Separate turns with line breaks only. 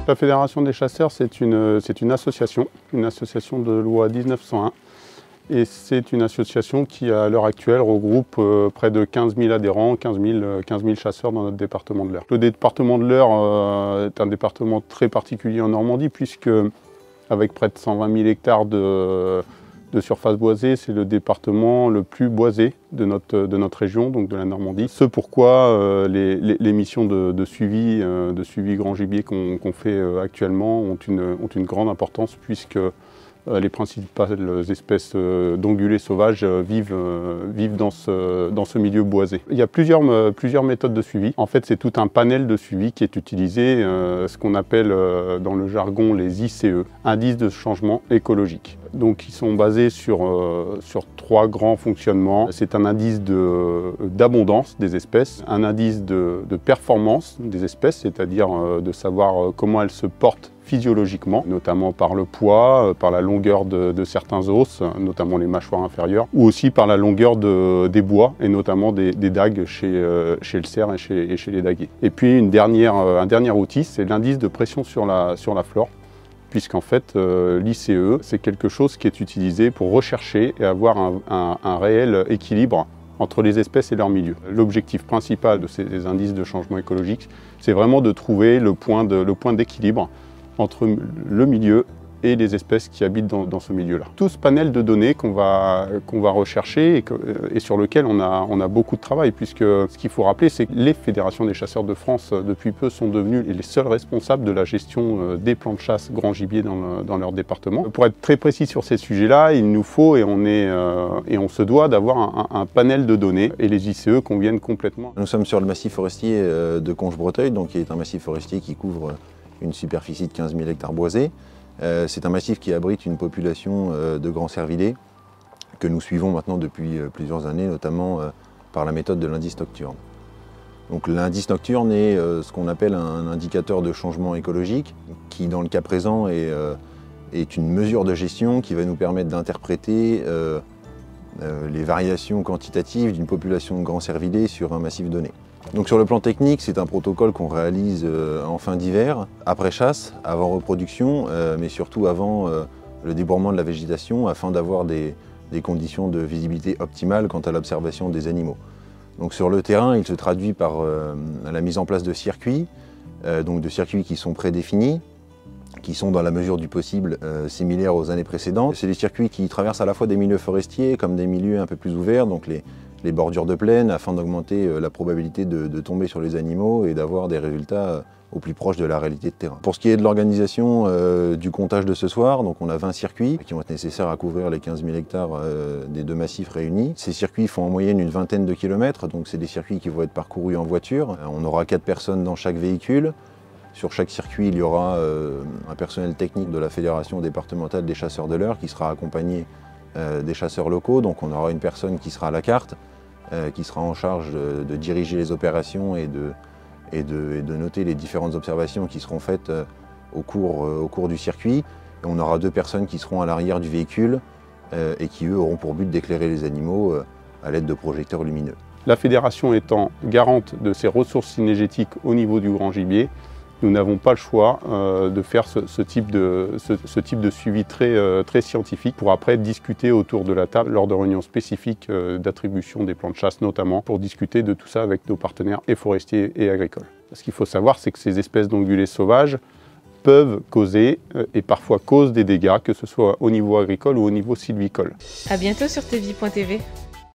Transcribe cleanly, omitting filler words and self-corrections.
La Fédération des chasseurs, c'est une association de loi 1901. Et c'est une association qui, à l'heure actuelle, regroupe près de 15 000 adhérents, 15 000 chasseurs dans notre département de l'Eure. Le département de l'Eure est un département très particulier en Normandie, puisque, avec près de 120 000 hectares de surface boisée, c'est le département le plus boisé de notre région, donc de la Normandie. Ce pourquoi les missions de suivi grand gibier qu'on fait actuellement ont une grande importance, puisque les principales espèces d'ongulés sauvages vivent dans ce milieu boisé. Il y a plusieurs méthodes de suivi. En fait, c'est tout un panel de suivi qui est utilisé, ce qu'on appelle dans le jargon les ICE, indices de changement écologique. Donc, ils sont basés sur 3 grands fonctionnements. C'est un indice d'abondance des espèces, un indice de performance des espèces, c'est-à-dire de savoir comment elles se portent physiologiquement, notamment par le poids, par la longueur de certains os, notamment les mâchoires inférieures, ou aussi par la longueur des bois, et notamment des dagues chez le cerf et chez les daguiers. Et puis un dernier outil, c'est l'indice de pression sur la flore, puisqu'en fait l'ICE, c'est quelque chose qui est utilisé pour rechercher et avoir un réel équilibre entre les espèces et leur milieu. L'objectif principal de ces indices de changement écologique, c'est vraiment de trouver le point d'équilibre entre le milieu et les espèces qui habitent dans ce milieu-là. Tout ce panel de données qu'on va rechercher et sur lequel on a beaucoup de travail, puisque ce qu'il faut rappeler, c'est que les fédérations des chasseurs de France, depuis peu, sont devenues les seuls responsables de la gestion des plans de chasse grand gibier dans leur département. Pour être très précis sur ces sujets-là, il nous faut et on se doit d'avoir un panel de données, et les ICE conviennent complètement.
Nous sommes sur le massif forestier de Conches-Breteuil, donc qui est un massif forestier qui couvre une superficie de 15 000 hectares boisés. C'est un massif qui abrite une population de grands cervidés que nous suivons maintenant depuis plusieurs années, notamment par la méthode de l'indice nocturne. Donc l'indice nocturne est ce qu'on appelle un indicateur de changement écologique qui, dans le cas présent, est une mesure de gestion qui va nous permettre d'interpréter les variations quantitatives d'une population de grands cervidés sur un massif donné. Donc sur le plan technique, c'est un protocole qu'on réalise en fin d'hiver, après chasse, avant reproduction, mais surtout avant le débourrement de la végétation, afin d'avoir des conditions de visibilité optimales quant à l'observation des animaux. Donc sur le terrain, il se traduit par la mise en place de circuits, donc de circuits qui sont prédéfinis, qui sont dans la mesure du possible similaires aux années précédentes. C'est des circuits qui traversent à la fois des milieux forestiers comme des milieux un peu plus ouverts, donc les bordures de plaine, afin d'augmenter la probabilité de tomber sur les animaux et d'avoir des résultats au plus proche de la réalité de terrain. Pour ce qui est de l'organisation du comptage de ce soir, donc on a 20 circuits qui vont être nécessaires à couvrir les 15 000 hectares des 2 massifs réunis. Ces circuits font en moyenne une vingtaine de kilomètres, donc c'est des circuits qui vont être parcourus en voiture. On aura 4 personnes dans chaque véhicule. Sur chaque circuit, il y aura un personnel technique de la Fédération départementale des chasseurs de l'Eure qui sera accompagné des chasseurs locaux. Donc on aura une personne qui sera à la carte, qui sera en charge de diriger les opérations et de noter les différentes observations qui seront faites au cours du circuit. Et on aura 2 personnes qui seront à l'arrière du véhicule et qui, eux, auront pour but d'éclairer les animaux à l'aide de projecteurs lumineux. La fédération étant garante de ses ressources synergétiques au niveau du grand gibier, nous n'avons pas le choix de faire ce type de suivi très scientifique pour après discuter autour de la table lors de réunions spécifiques d'attribution des plans de chasse, notamment pour discuter de tout ça avec nos partenaires et forestiers et agricoles. Ce qu'il faut savoir, c'est que ces espèces d'ongulés sauvages peuvent causer et parfois causent des dégâts, que ce soit au niveau agricole ou au niveau sylvicole.
À bientôt sur tvie.tv.